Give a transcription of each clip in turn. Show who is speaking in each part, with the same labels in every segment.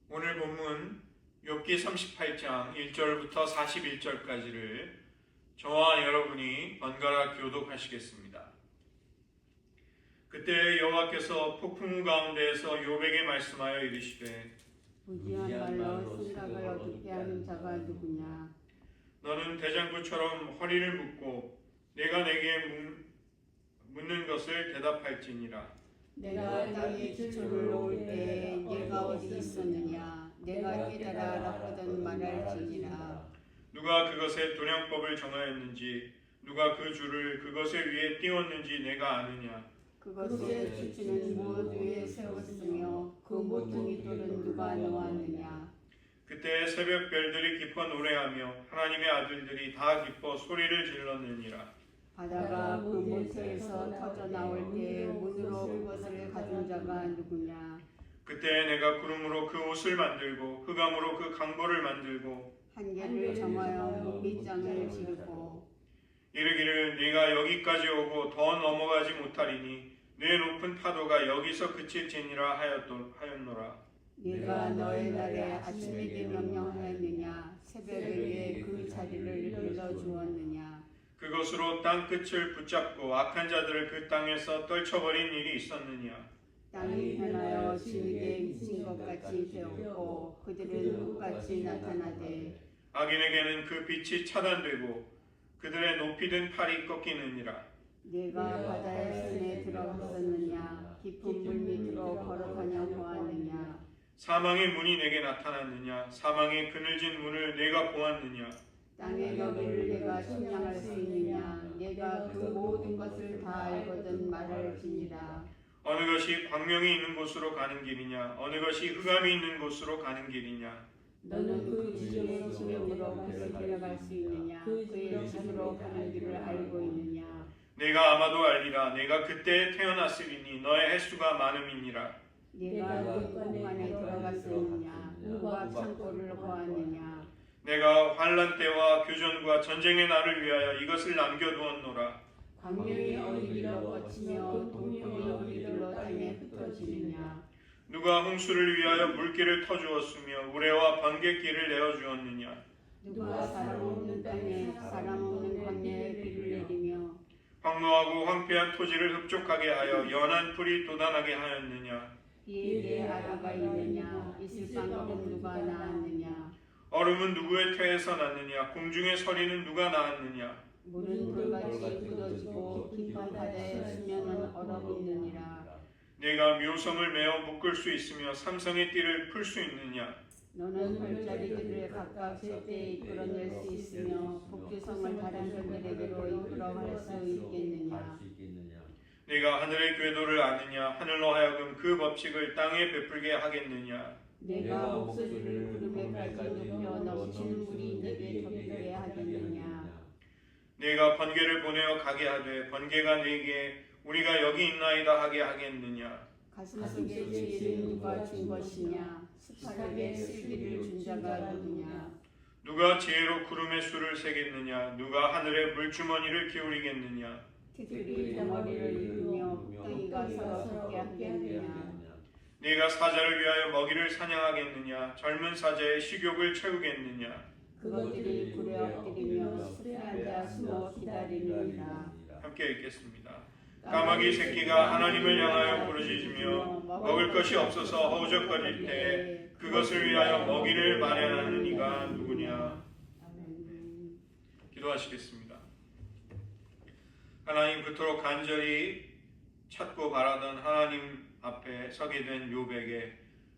Speaker 1: 오늘 본문 욥기 38장 1절부터 41절까지를 저와 여러분이 번갈아 교독하시겠습니다. 그때 여호와께서 폭풍우 가운데에서 욥에게 말씀하여 이르시되
Speaker 2: 부지한 말로 생각을 어둡게 하는 자가 누구냐?
Speaker 1: 너는 대장부처럼 허리를 묶고 내가 내게 묻는 것을 대답할지니라.
Speaker 2: 내가 땅에 기초를 놓을 때 네가 어디 있었느냐? 내가 깨달아라거든 말할지니라.
Speaker 1: 누가 그것의 도량법을 정하였는지 누가 그 줄을 그것의 위에 띄웠는지 내가 아느냐?
Speaker 2: 그것의 주지는 무엇 위에 세웠으며 그 모퉁이 돌은 누가 놓았느냐?
Speaker 1: 그때 새벽 별들이 기뻐 노래하며 하나님의 아들들이 다 기뻐 소리를 질렀느니라.
Speaker 2: 바다가 그 모태에서 터져 나올 때 문으로 그것을 가진 자가 누구냐?
Speaker 1: 그때 내가 구름으로 그 옷을 만들고 흑암으로 그 강보를 만들고
Speaker 2: 한계를 정하여 밑장을 지르고
Speaker 1: 이르기를 네가 여기까지 오고 더 넘어가지 못하리니 네 높은 파도가 여기서 그칠지니라 하였노라.
Speaker 2: 네가 너의 날에 아침에게 명령하였느냐? 새벽에 그 자리를 일러주었느냐?
Speaker 1: 그것으로 땅 끝을 붙잡고 악한 자들을 그 땅에서 떨쳐버린 일이 있었느냐?
Speaker 2: 땅이 변하여 진흙에 미친 것 같이 되었고 그들은 흙같이 나타나되
Speaker 1: 악인에게는 그 빛이 차단되고 그들의 높이 든 팔이 꺾이느니라.
Speaker 2: 네가 바다의 심에 들어갔었느냐? 깊은 물 밑으로 걸어다녀 보았느냐?
Speaker 1: 사망의 문이 내게 나타났느냐? 사망의 그늘진 문을 내가 보았느냐?
Speaker 2: 땅의 너비를 내가 측량할 수 있느냐? 내가 그 모든 것을 다 알거든 말할지니라.
Speaker 1: 어느 것이 광명이 있는 곳으로 가는 길이냐? 어느 것이 흑암이 있는 곳으로 가는 길이냐?
Speaker 2: 너는 그 지경의 지경으로 그를 데려갈 수 있느냐? 그의 집으로 가는 길을 알고 있느냐?
Speaker 1: 내가 아마도 알리라. 내가 그때에 태어났으리니 너의 횟수가 많음이니라.
Speaker 2: 네가 그 공간에 들어갔느냐? 누가 창고를 보았느냐?
Speaker 1: 내가 환란 때와 교전과 전쟁의 날을 위하여 이것을 남겨두었노라.
Speaker 2: 광명이 어디로 뻗치며 동풍이 어디로 땅에 흩어지느냐?
Speaker 1: 누가 홍수를 위하여 물길을 터주었으며 우레와 번갯길을 내어주었느냐?
Speaker 2: 누가 사람 없는 땅에 사람 없는 광야에 비를 내리며
Speaker 1: 황무하고 황폐한 토지를 흡족하게 하여 연한 풀이 돋아나게 하였느냐?
Speaker 2: 이에 아라가 있느냐? 있을 방법은 누가 낳았느냐?
Speaker 1: 얼음은 누구의 태에서 났느냐? 공중의 서리는 누가 낳았느냐?
Speaker 2: 물은 돌같이 굳어지고 깊은 바다의 수면은 얼어붙느니라.
Speaker 1: 내가 묘성을 메어 묶을 수 있으며 삼성의 띠를 풀 수 있느냐?
Speaker 2: 너는 별자리들을 각각 제때에 이끌어낼 수 있으며 복주성을 다른 별들에게로 이끌어갈 수 있겠느냐?
Speaker 1: 내가 하늘의 궤도를 아느냐? 하늘로 하여금 그 법칙을 땅에 베풀게 하겠느냐?
Speaker 2: 내가 목소리를 구름에까지 높여 넘치는 물이 내게 덮이게 하겠느냐?
Speaker 1: 내가 번개를 보내어 가게 하되 번개가 내게 우리가 여기 있나이다 하게 하겠느냐?
Speaker 2: 가슴속에 지혜를 누가 준 것이냐? 스파락에 슬기를 준 자가 누구냐?
Speaker 1: 누가 지혜로 구름의 수를 세겠느냐? 누가 하늘의 물주머니를 기울이겠느냐?
Speaker 2: 티끌이 덩어리를 이루며 덩이가 서로 섞게 하겠느냐?
Speaker 1: 네가 사자를 위하여 먹이를 사냥하겠느냐? 젊은 사자의 식욕을 채우겠느냐?
Speaker 2: 그것들이 굴에 엎드리며 숲에 앉아 숨어 기다리느니라.
Speaker 1: 함께 읽겠습니다. 까마귀 새끼가 하나님을 향하여 부르짖으며 먹을 것이 없어서 허우적거릴 때에 그것을 위하여 먹이를 마련하는 이가 누구냐? 기도하시겠습니다. 하나님, 그토록 간절히 찾고 바라던 하나님 앞에 서게 된 욥에게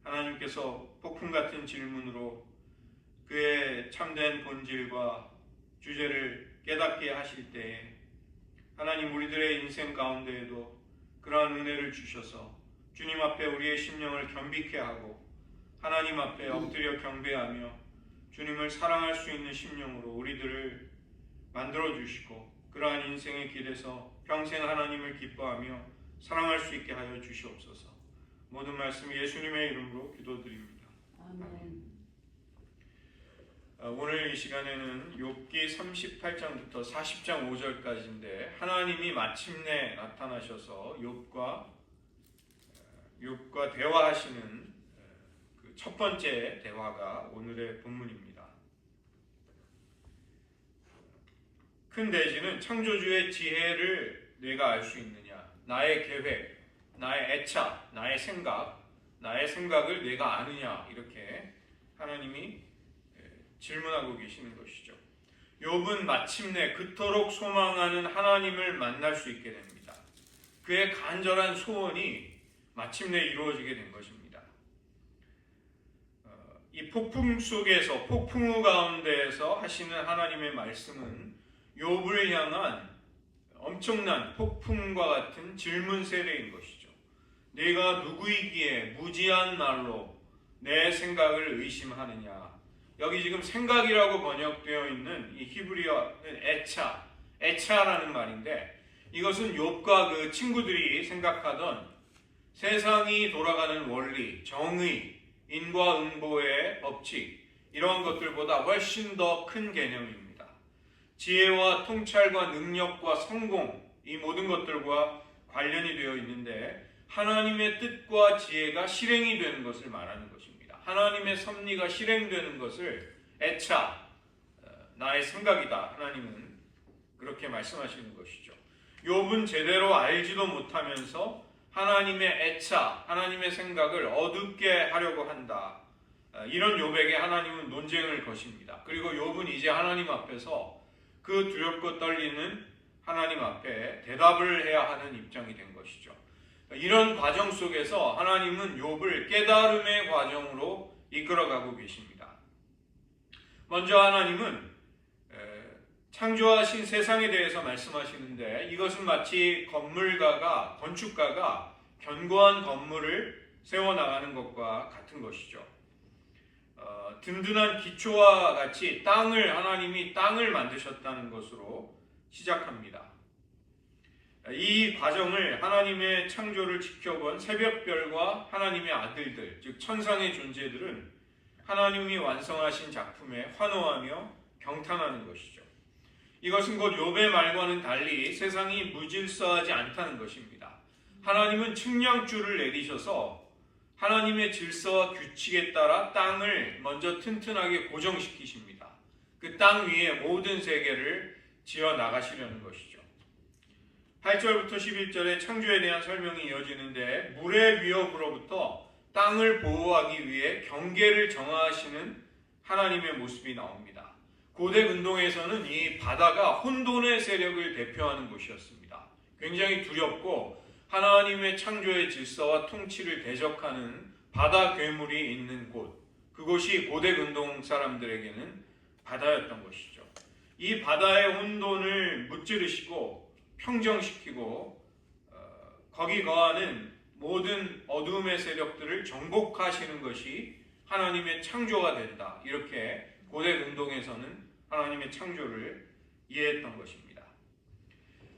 Speaker 1: 하나님께서 폭풍 같은 질문으로 그의 참된 본질과 주제를 깨닫게 하실 때에 하나님, 우리들의 인생 가운데에도 그러한 은혜를 주셔서 주님 앞에 우리의 심령을 겸비케 하고 하나님 앞에 엎드려 경배하며 주님을 사랑할 수 있는 심령으로 우리들을 만들어 주시고 그러한 인생의 길에서 평생 하나님을 기뻐하며 사랑할 수 있게 하여 주시옵소서. 모든 말씀 예수님의 이름으로 기도드립니다.
Speaker 2: 아멘.
Speaker 1: 오늘 이 시간에는 욥기 38장부터 40장 5절까지인데 하나님이 마침내 나타나셔서 욥과 대화하시는 그 첫 번째 대화가 오늘의 본문입니다. 큰 대지는 창조주의 지혜를 내가 알 수 있느냐? 나의 계획, 나의 애착, 나의 생각을 내가 아느냐? 이렇게 하나님이 질문하고 계시는 것이죠. 욥은 마침내 그토록 소망하는 하나님을 만날 수 있게 됩니다. 그의 간절한 소원이 마침내 이루어지게 된 것입니다. 이 폭풍 속에서, 폭풍우 가운데에서 하시는 하나님의 말씀은 욥을 향한 엄청난 폭풍과 같은 질문 세례인 것이죠. 네가 누구이기에 무지한 말로 내 생각을 의심하느냐. 여기 지금 생각이라고 번역되어 있는 이 히브리어는 에차라는 말인데, 이것은 욥과 그 친구들이 생각하던 세상이 돌아가는 원리, 정의, 인과응보의 법칙, 이러한 것들보다 훨씬 더 큰 개념입니다. 지혜와 통찰과 능력과 성공, 이 모든 것들과 관련이 되어 있는데, 하나님의 뜻과 지혜가 실행이 되는 것을 말하는 것입니다. 하나님의 섭리가 실행되는 것을 나의 생각이다. 하나님은 그렇게 말씀하시는 것이죠. 욥은 제대로 알지도 못하면서 하나님의 하나님의 생각을 어둡게 하려고 한다. 이런 욥에게 하나님은 논쟁을 거십니다. 그리고 욥은 이제 하나님 앞에서 그 두렵고 떨리는 하나님 앞에 대답을 해야 하는 입장이 된 것이죠. 이런 과정 속에서 하나님은 욥을 깨달음의 과정으로 이끌어가고 계십니다. 먼저 하나님은 창조하신 세상에 대해서 말씀하시는데, 이것은 마치 건축가가 견고한 건물을 세워나가는 것과 같은 것이죠. 든든한 기초와 같이 하나님이 땅을 만드셨다는 것으로 시작합니다. 이 과정을, 하나님의 창조를 지켜본 새벽별과 하나님의 아들들, 즉 천상의 존재들은 하나님이 완성하신 작품에 환호하며 경탄하는 것이죠. 이것은 곧 욥의 말과는 달리 세상이 무질서하지 않다는 것입니다. 하나님은 측량줄을 내리셔서 하나님의 질서와 규칙에 따라 땅을 먼저 튼튼하게 고정시키십니다. 그 땅 위에 모든 세계를 지어 나가시려는 것이죠. 8절부터 11절에 창조에 대한 설명이 이어지는데, 물의 위협으로부터 땅을 보호하기 위해 경계를 정하시는 하나님의 모습이 나옵니다. 고대 근동에서는 이 바다가 혼돈의 세력을 대표하는 곳이었습니다. 굉장히 두렵고 하나님의 창조의 질서와 통치를 대적하는 바다 괴물이 있는 곳, 그곳이 고대 근동 사람들에게는 바다였던 것이죠. 이 바다의 혼돈을 무찌르시고 평정시키고 거기 거하는 모든 어두움의 세력들을 정복하시는 것이 하나님의 창조가 된다. 이렇게 고대 근동에서는 하나님의 창조를 이해했던 것입니다.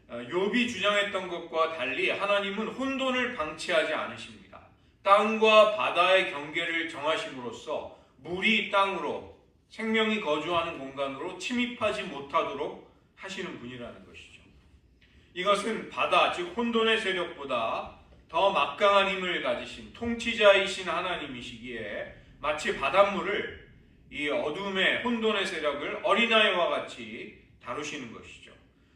Speaker 1: 욥이 주장했던 것과 달리 하나님은 혼돈을 방치하지 않으십니다. 땅과 바다의 경계를 정하심으로써 물이 땅으로, 생명이 거주하는 공간으로 침입하지 못하도록 하시는 분이라는 것이죠. 이것은 바다, 즉 혼돈의 세력보다 더 막강한 힘을 가지신 통치자이신 하나님이시기에 마치 바닷물을, 이 어둠의 혼돈의 세력을 어린아이와 같이 다루시는 것이죠.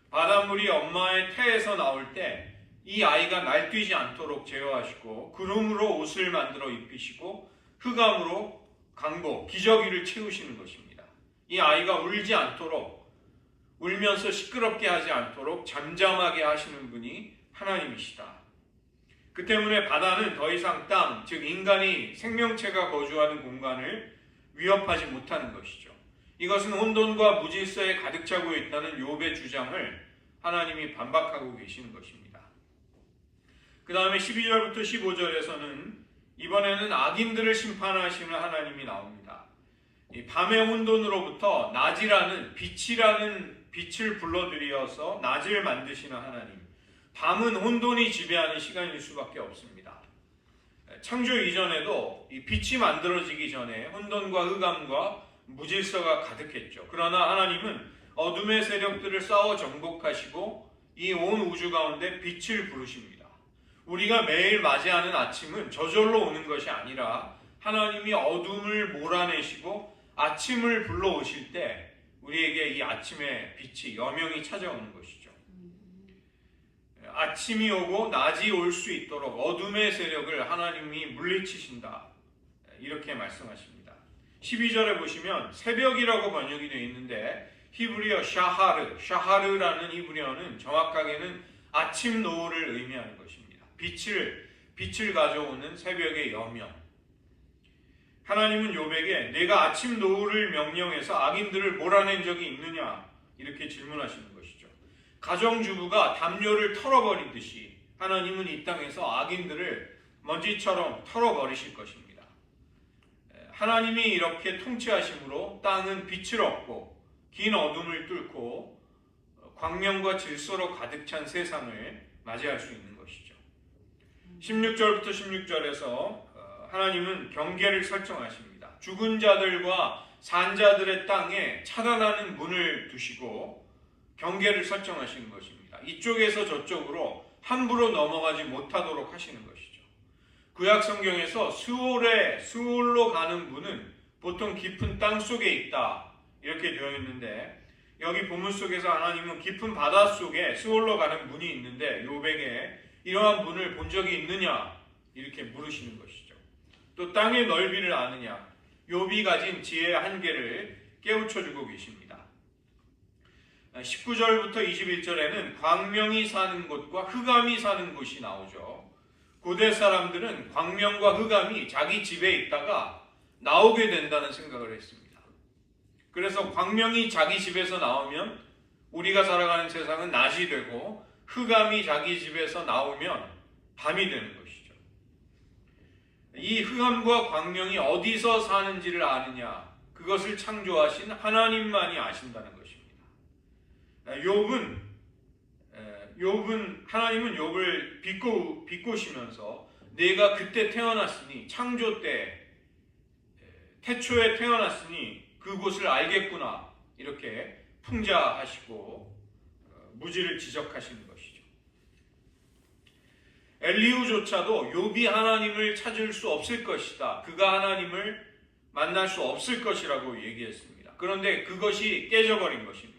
Speaker 1: 바닷물이 엄마의 태에서 나올 때 이 아이가 날뛰지 않도록 제어하시고, 구름으로 옷을 만들어 입히시고, 흑암으로 강보, 기저귀를 채우시는 것입니다. 이 아이가 울지 않도록, 울면서 시끄럽게 하지 않도록 잠잠하게 하시는 분이 하나님이시다. 그 때문에 바다는 더 이상 땅, 즉 인간이 생명체가 거주하는 공간을 위협하지 못하는 것이죠. 이것은 혼돈과 무질서에 가득 차고 있다는 욥의 주장을 하나님이 반박하고 계시는 것입니다. 그 다음에 12절부터 15절에서는 이번에는 악인들을 심판하시는 하나님이 나옵니다. 이 밤의 혼돈으로부터 낮이라는 빛을 불러들여서 낮을 만드시는 하나님. 밤은 혼돈이 지배하는 시간일 수밖에 없습니다. 창조 이전에도 이 빛이 만들어지기 전에 혼돈과 흑암과 무질서가 가득했죠. 그러나 하나님은 어둠의 세력들을 싸워 정복하시고 이 온 우주 가운데 빛을 부르십니다. 우리가 매일 맞이하는 아침은 저절로 오는 것이 아니라 하나님이 어둠을 몰아내시고 아침을 불러오실 때 우리에게 이 아침의 빛이 여명이 찾아오는 것이죠. 아침이 오고 낮이 올 수 있도록 어둠의 세력을 하나님이 물리치신다. 이렇게 말씀하십니다. 12절에 보시면 새벽이라고 번역이 되어 있는데 히브리어 샤하르라는 히브리어는 정확하게는 아침 노을을 의미하는 것입니다. 빛을 가져오는 새벽의 여명. 하나님은 욥에게 내가 아침 노을을 명령해서 악인들을 몰아낸 적이 있느냐 이렇게 질문하시는 것이죠. 가정주부가 담요를 털어버리듯이 하나님은 이 땅에서 악인들을 먼지처럼 털어버리실 것입니다. 하나님이 이렇게 통치하심으로 땅은 빛을 얻고 긴 어둠을 뚫고 광명과 질서로 가득 찬 세상을 맞이할 수 있는 것이죠. 16절부터 16절에서 하나님은 경계를 설정하십니다. 죽은 자들과 산 자들의 땅에 차단하는 문을 두시고 경계를 설정하시는 것입니다. 이쪽에서 저쪽으로 함부로 넘어가지 못하도록 하시는 것이죠. 구약 성경에서 수올로 가는 문은 보통 깊은 땅 속에 있다 이렇게 되어 있는데 여기 본문 속에서 하나님은 깊은 바다 속에 수올로 가는 문이 있는데 욥에게 이러한 문을 본 적이 있느냐 이렇게 물으시는 것이죠. 또 땅의 넓이를 아느냐 욥이 가진 지혜의 한계를 깨우쳐주고 계십니다. 19절부터 21절에는 광명이 사는 곳과 흑암이 사는 곳이 나오죠. 고대 사람들은 광명과 흑암이 자기 집에 있다가 나오게 된다는 생각을 했습니다. 그래서 광명이 자기 집에서 나오면 우리가 살아가는 세상은 낮이 되고 흑암이 자기 집에서 나오면 밤이 되는 것이죠. 이 흑암과 광명이 어디서 사는지를 아느냐 그것을 창조하신 하나님만이 아신다는 것입니다. 하나님은 욥을 비꼬시면서 내가 그때 태어났으니 창조 때 태초에 태어났으니 그곳을 알겠구나 이렇게 풍자하시고 무지를 지적하시는 것이죠. 엘리후조차도 욥이 하나님을 찾을 수 없을 것이다. 그가 하나님을 만날 수 없을 것이라고 얘기했습니다. 그런데 그것이 깨져버린 것입니다.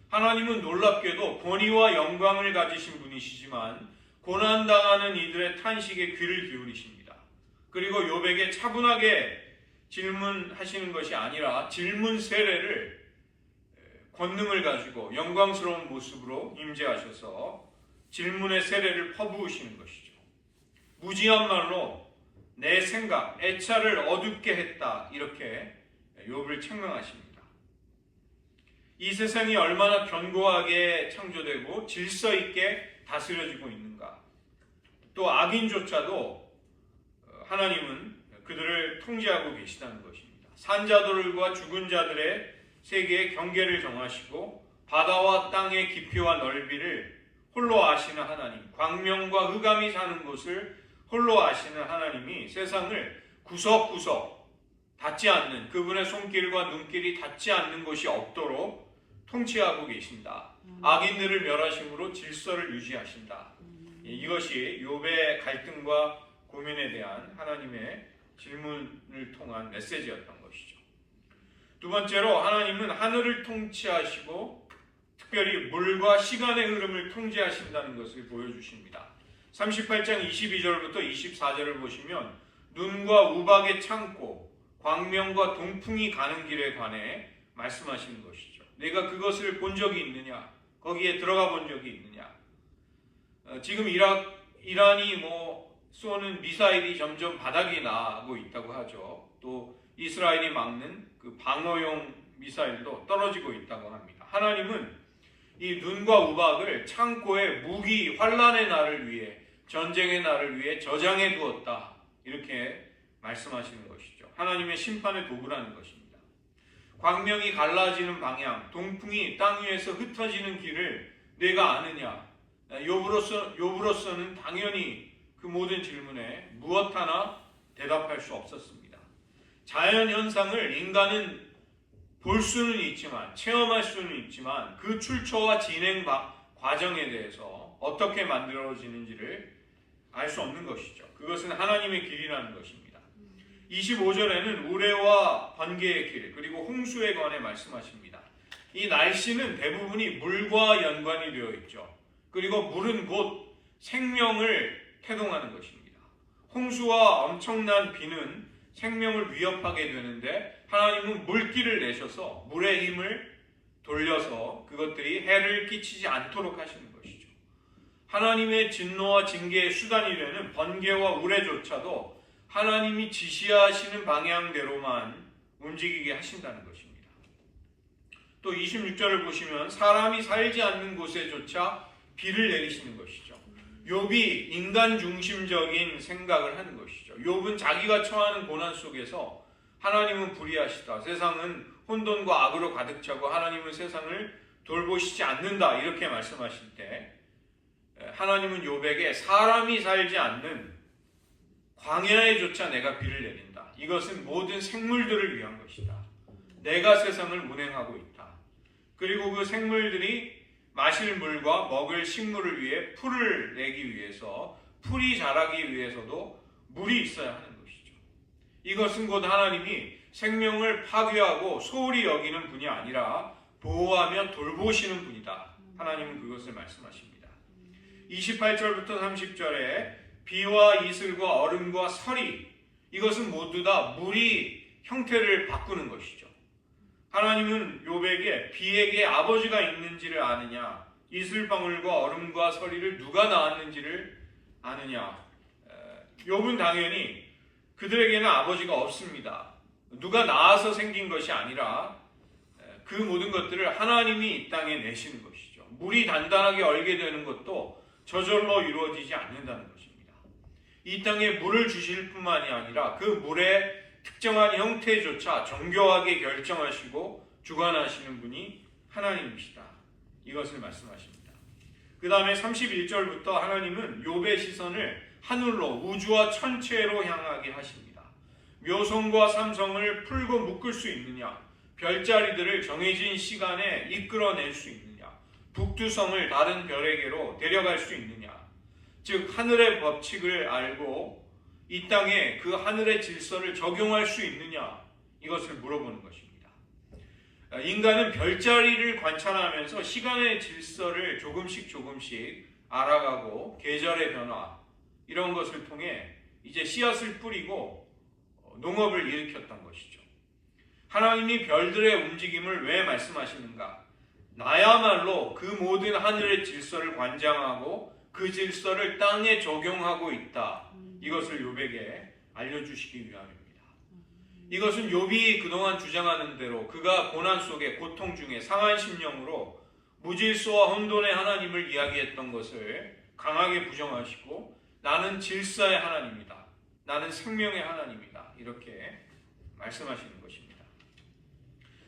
Speaker 1: 하나님은 놀랍게도 권위와 영광을 가지신 분이시지만 고난당하는 이들의 탄식에 귀를 기울이십니다. 그리고 욥에게 차분하게 질문하시는 것이 아니라 질문 세례를 권능을 가지고 영광스러운 모습으로 임재하셔서 질문의 세례를 퍼부으시는 것이죠. 무지한 말로 내 생각, 애차를 어둡게 했다 이렇게 욥을 책망하십니다. 이 세상이 얼마나 견고하게 창조되고 질서 있게 다스려지고 있는가. 또 악인조차도 하나님은 그들을 통제하고 계시다는 것입니다. 산자들과 죽은 자들의 세계의 경계를 정하시고 바다와 땅의 깊이와 넓이를 홀로 아시는 하나님, 광명과 흑암이 사는 곳을 홀로 아시는 하나님이 세상을 구석구석 닿지 않는 그분의 손길과 눈길이 닿지 않는 곳이 없도록 통치하고 계신다. 악인들을 멸하심으로 질서를 유지하신다. 이것이 욥의 갈등과 고민에 대한 하나님의 질문을 통한 메시지였던 것이죠. 두 번째로 하나님은 하늘을 통치하시고 특별히 물과 시간의 흐름을 통제하신다는 것을 보여주십니다. 38장 22절부터 24절을 보시면 눈과 우박의 창고, 광명과 동풍이 가는 길에 관해 말씀하시는 것이죠. 내가 그것을 본 적이 있느냐? 거기에 들어가 본 적이 있느냐? 지금 이란이 쏘는 미사일이 점점 바닥이 나고 있다고 하죠. 또 이스라엘이 막는 그 방어용 미사일도 떨어지고 있다고 합니다. 하나님은 이 눈과 우박을 창고에 무기 환란의 날을 위해 전쟁의 날을 위해 저장해 두었다. 이렇게 말씀하시는 것이죠. 하나님의 심판의 도구라는 것입니다. 광명이 갈라지는 방향, 동풍이 땅 위에서 흩어지는 길을 내가 아느냐? 욥으로서는 당연히 그 모든 질문에 무엇 하나 대답할 수 없었습니다. 자연 현상을 인간은 볼 수는 있지만, 체험할 수는 있지만 그 출처와 진행 과정에 대해서 어떻게 만들어지는지를 알 수 없는 것이죠. 그것은 하나님의 길이라는 것입니다. 25절에는 우레와 번개의 길 그리고 홍수에 관해 말씀하십니다. 이 날씨는 대부분이 물과 연관이 되어 있죠. 그리고 물은 곧 생명을 태동하는 것입니다. 홍수와 엄청난 비는 생명을 위협하게 되는데 하나님은 물길을 내셔서 물의 힘을 돌려서 그것들이 해를 끼치지 않도록 하시는 것이죠. 하나님의 진노와 징계의 수단이 되는 번개와 우레조차도 하나님이 지시하시는 방향대로만 움직이게 하신다는 것입니다. 또 26절을 보시면 사람이 살지 않는 곳에조차 비를 내리시는 것이죠. 욥이 인간 중심적인 생각을 하는 것이죠. 욥은 자기가 처하는 고난 속에서 하나님은 불의하시다. 세상은 혼돈과 악으로 가득 차고 하나님은 세상을 돌보시지 않는다. 이렇게 말씀하실 때 하나님은 욥에게 사람이 살지 않는 광야에조차 내가 비를 내린다. 이것은 모든 생물들을 위한 것이다. 내가 세상을 운행하고 있다. 그리고 그 생물들이 마실 물과 먹을 식물을 위해 풀을 내기 위해서 풀이 자라기 위해서도 물이 있어야 하는 것이죠. 이것은 곧 하나님이 생명을 파괴하고 소홀히 여기는 분이 아니라 보호하며 돌보시는 분이다. 하나님은 그것을 말씀하십니다. 28절부터 30절에 비와 이슬과 얼음과 설이 이것은 모두 다 물이 형태를 바꾸는 것이죠. 하나님은 욥에게 비에게 아버지가 있는지를 아느냐, 이슬방울과 얼음과 서리를 누가 낳았는지를 아느냐. 욥은 당연히 그들에게는 아버지가 없습니다. 누가 낳아서 생긴 것이 아니라 그 모든 것들을 하나님이 이 땅에 내시는 것이죠. 물이 단단하게 얼게 되는 것도 저절로 이루어지지 않는다는 것입니다. 이 땅에 물을 주실 뿐만이 아니라 그 물의 특정한 형태조차 정교하게 결정하시고 주관하시는 분이 하나님이시다. 이것을 말씀하십니다. 그 다음에 31절부터 하나님은 욥의 시선을 하늘로 우주와 천체로 향하게 하십니다. 묘성과 삼성을 풀고 묶을 수 있느냐, 별자리들을 정해진 시간에 이끌어낼 수 있느냐, 북두성을 다른 별에게로 데려갈 수 있느냐, 즉 하늘의 법칙을 알고 이 땅에 그 하늘의 질서를 적용할 수 있느냐, 이것을 물어보는 것입니다. 인간은 별자리를 관찰하면서 시간의 질서를 조금씩 알아가고 계절의 변화 이런 것을 통해 이제 씨앗을 뿌리고 농업을 일으켰던 것이죠. 하나님이 별들의 움직임을 왜 말씀하시는가? 나야말로 그 모든 하늘의 질서를 관장하고 그 질서를 땅에 적용하고 있다. 이것을 욥에게 알려주시기 위함입니다. 이것은 욥이 그동안 주장하는 대로 그가 고난 속에 고통 중에 상한 심령으로 무질서와 혼돈의 하나님을 이야기했던 것을 강하게 부정하시고 나는 질서의 하나님이다. 나는 생명의 하나님이다. 이렇게 말씀하시는 것입니다.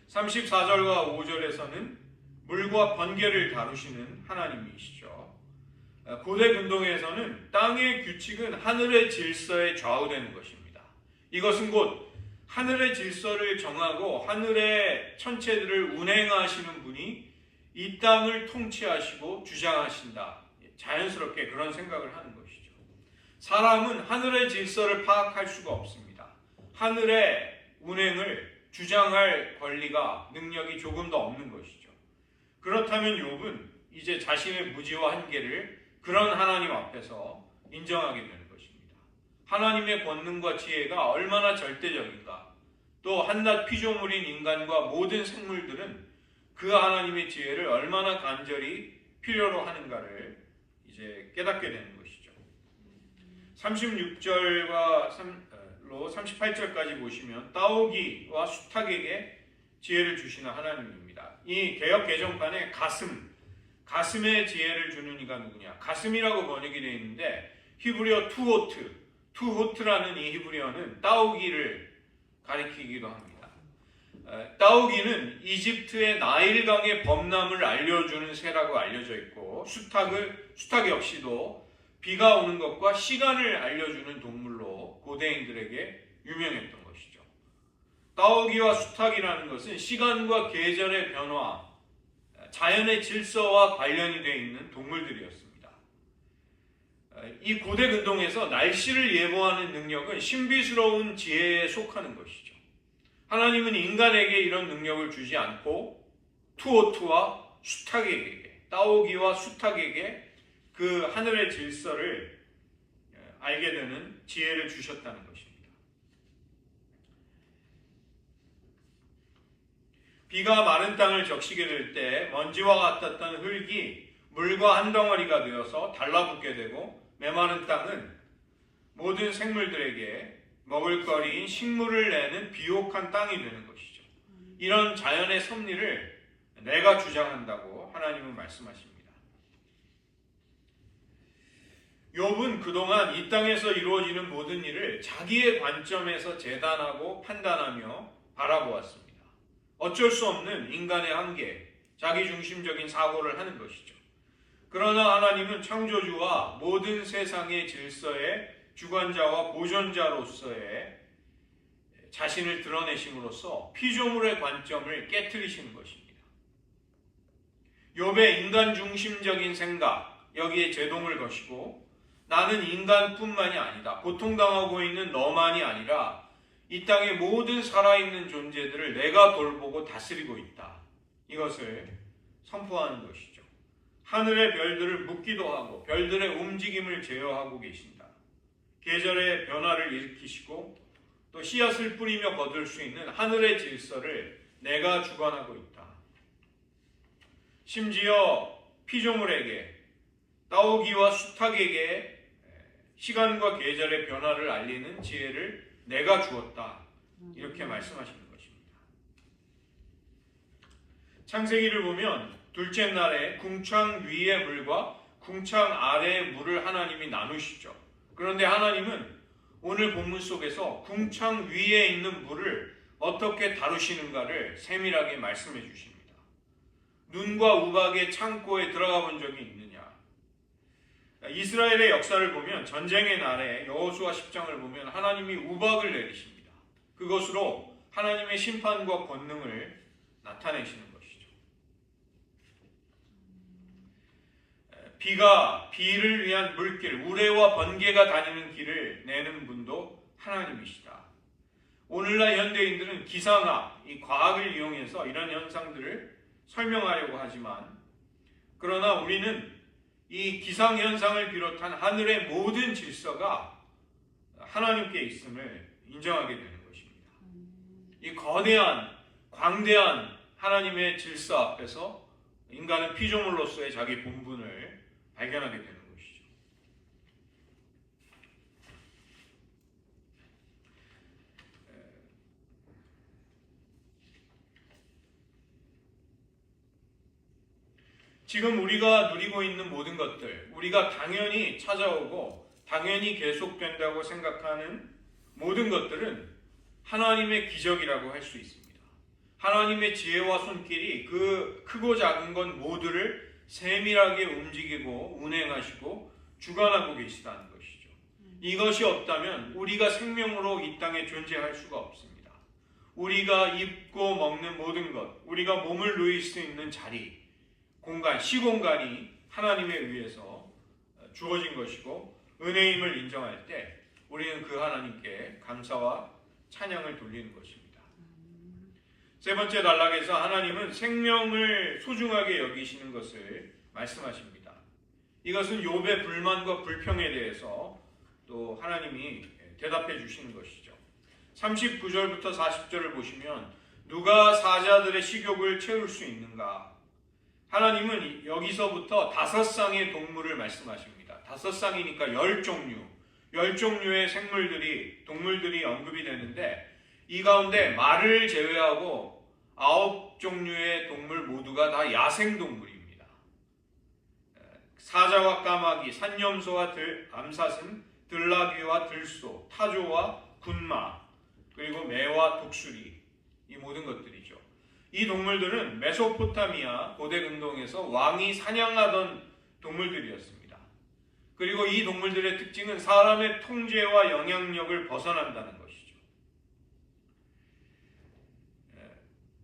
Speaker 1: 34절과 5절에서는 물과 번개를 다루시는 하나님이시죠. 고대 근동에서는 땅의 규칙은 하늘의 질서에 좌우되는 것입니다. 이것은 곧 하늘의 질서를 정하고 하늘의 천체들을 운행하시는 분이 이 땅을 통치하시고 주장하신다. 자연스럽게 그런 생각을 하는 것이죠. 사람은 하늘의 질서를 파악할 수가 없습니다. 하늘의 운행을 주장할 권리가, 능력이 조금 더 없는 것이죠. 그렇다면 욥은 이제 자신의 무지와 한계를 그런 하나님 앞에서 인정하게 되는 것입니다. 하나님의 권능과 지혜가 얼마나 절대적인가, 또 한낱 피조물인 인간과 모든 생물들은 그 하나님의 지혜를 얼마나 간절히 필요로 하는가를 이제 깨닫게 되는 것이죠. 36절과 38절까지 보시면 따오기와 수탉에게 지혜를 주시는 하나님입니다. 이 개역 개정판에 가슴의 지혜를 주는 이가 누구냐? 가슴이라고 번역이 되어 있는데 히브리어 투호트라는 이 히브리어는 따오기를 가리키기도 합니다. 따오기는 이집트의 나일강의 범람을 알려주는 새라고 알려져 있고 수탉 역시도 비가 오는 것과 시간을 알려주는 동물로 고대인들에게 유명했던 것이죠. 따오기와 수탉이라는 것은 시간과 계절의 변화, 자연의 질서와 관련이 되어 있는 동물들이었습니다. 이 고대 근동에서 날씨를 예보하는 능력은 신비스러운 지혜에 속하는 것이죠. 하나님은 인간에게 이런 능력을 주지 않고 투오투와 수탉에게, 따오기와 수탉에게 그 하늘의 질서를 알게 되는 지혜를 주셨다는 것입니다. 비가 마른 땅을 적시게 될 때 먼지와 같았던 흙이 물과 한 덩어리가 되어서 달라붙게 되고, 메마른 땅은 모든 생물들에게 먹을거리인 식물을 내는 비옥한 땅이 되는 것이죠. 이런 자연의 섭리를 내가 주장한다고 하나님은 말씀하십니다. 욥은 그동안 이 땅에서 이루어지는 모든 일을 자기의 관점에서 재단하고 판단하며 바라보았습니다. 어쩔 수 없는 인간의 한계, 자기중심적인 사고를 하는 것이죠. 그러나 하나님은 창조주와 모든 세상의 질서의 주관자와 보존자로서의 자신을 드러내심으로써 피조물의 관점을 깨트리시는 것입니다. 욥의 인간 중심적인 생각, 여기에 제동을 거시고, 나는 인간뿐만이 아니다, 고통당하고 있는 너만이 아니라 이 땅의 모든 살아있는 존재들을 내가 돌보고 다스리고 있다, 이것을 선포하는 것이죠. 하늘의 별들을 묶기도 하고 별들의 움직임을 제어하고 계신다. 계절의 변화를 일으키시고 또 씨앗을 뿌리며 거둘 수 있는 하늘의 질서를 내가 주관하고 있다. 심지어 피조물에게, 따오기와 수탉에게 시간과 계절의 변화를 알리는 지혜를 내가 주었다, 이렇게 말씀하시는 것입니다. 창세기를 보면 둘째 날에 궁창 위의 물과 궁창 아래의 물을 하나님이 나누시죠. 그런데 하나님은 오늘 본문 속에서 궁창 위에 있는 물을 어떻게 다루시는가를 세밀하게 말씀해 주십니다. 눈과 우박의 창고에 들어가 본 적이 있느냐? 이스라엘의 역사를 보면, 전쟁의 날에 여호수아 10장을 보면 하나님이 우박을 내리십니다. 그것으로 하나님의 심판과 권능을 나타내시는 것이죠. 비가 비를 위한 물길, 우레와 번개가 다니는 길을 내는 분도 하나님이시다. 오늘날 현대인들은 기상학, 이 과학을 이용해서 이런 현상들을 설명하려고 하지만, 그러나 우리는 이 기상현상을 비롯한 하늘의 모든 질서가 하나님께 있음을 인정하게 되는 것입니다. 이 거대한, 광대한 하나님의 질서 앞에서 인간은 피조물로서의 자기 본분을 발견하게 되는 것이죠. 지금 우리가 누리고 있는 모든 것들, 우리가 당연히 찾아오고 당연히 계속된다고 생각하는 모든 것들은 하나님의 기적이라고 할 수 있습니다. 하나님의 지혜와 손길이 그 크고 작은 것 모두를 세밀하게 움직이고 운행하시고 주관하고 계시다는 것이죠. 이것이 없다면 우리가 생명으로 이 땅에 존재할 수가 없습니다. 우리가 입고 먹는 모든 것, 우리가 몸을 누일 수 있는 자리, 공간, 시공간이 하나님에 의해서 주어진 것이고 은혜임을 인정할 때 우리는 그 하나님께 감사와 찬양을 돌리는 것입니다. 세 번째 단락에서 하나님은 생명을 소중하게 여기시는 것을 말씀하십니다. 이것은 욥의 불만과 불평에 대해서 또 하나님이 대답해 주시는 것이죠. 39절부터 40절을 보시면 누가 사자들의 식욕을 채울 수 있는가? 하나님은 여기서부터 5쌍의 동물을 말씀하십니다. 5쌍이니까 10종류의 생물들이, 동물들이 언급이 되는데, 이 가운데 말을 제외하고 9종류의 동물 모두가 다 야생동물입니다. 사자와 까마귀, 산염소와 암사슴, 들나귀와 들소, 타조와 군마, 그리고 매와 독수리, 이 모든 것들이죠. 이 동물들은 메소포타미아 고대 근동에서 왕이 사냥하던 동물들이었습니다. 그리고 이 동물들의 특징은 사람의 통제와 영향력을 벗어난다는 것이죠.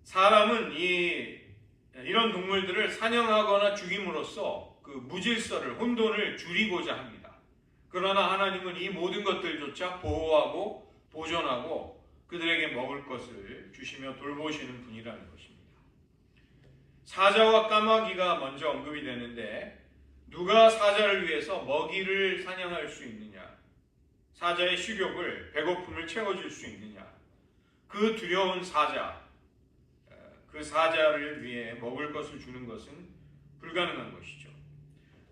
Speaker 1: 사람은 이런 동물들을 사냥하거나 죽임으로써 그 무질서를, 혼돈을 줄이고자 합니다. 그러나 하나님은 이 모든 것들조차 보호하고 보존하고 그들에게 먹을 것을 주시며 돌보시는 분이라는 것입니다. 사자와 까마귀가 먼저 언급이 되는데 누가 사자를 위해서 먹이를 사냥할 수 있느냐? 사자의 식욕을, 배고픔을 채워줄 수 있느냐? 그 두려운 사자, 그 사자를 위해 먹을 것을 주는 것은 불가능한 것이죠.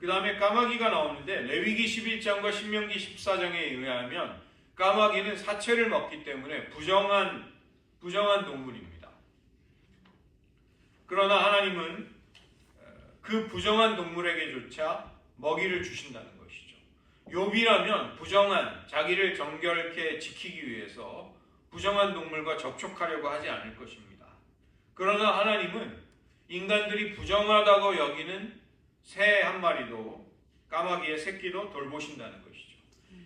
Speaker 1: 그 다음에 까마귀가 나오는데 레위기 11장과 신명기 14장에 의하면 까마귀는 사체를 먹기 때문에 부정한 동물입니다. 그러나 하나님은 그 부정한 동물에게조차 먹이를 주신다는 것이죠. 욥이라면 부정한, 자기를 정결케 지키기 위해서 부정한 동물과 접촉하려고 하지 않을 것입니다. 그러나 하나님은 인간들이 부정하다고 여기는 새 한 마리도, 까마귀의 새끼도 돌보신다는 것이죠.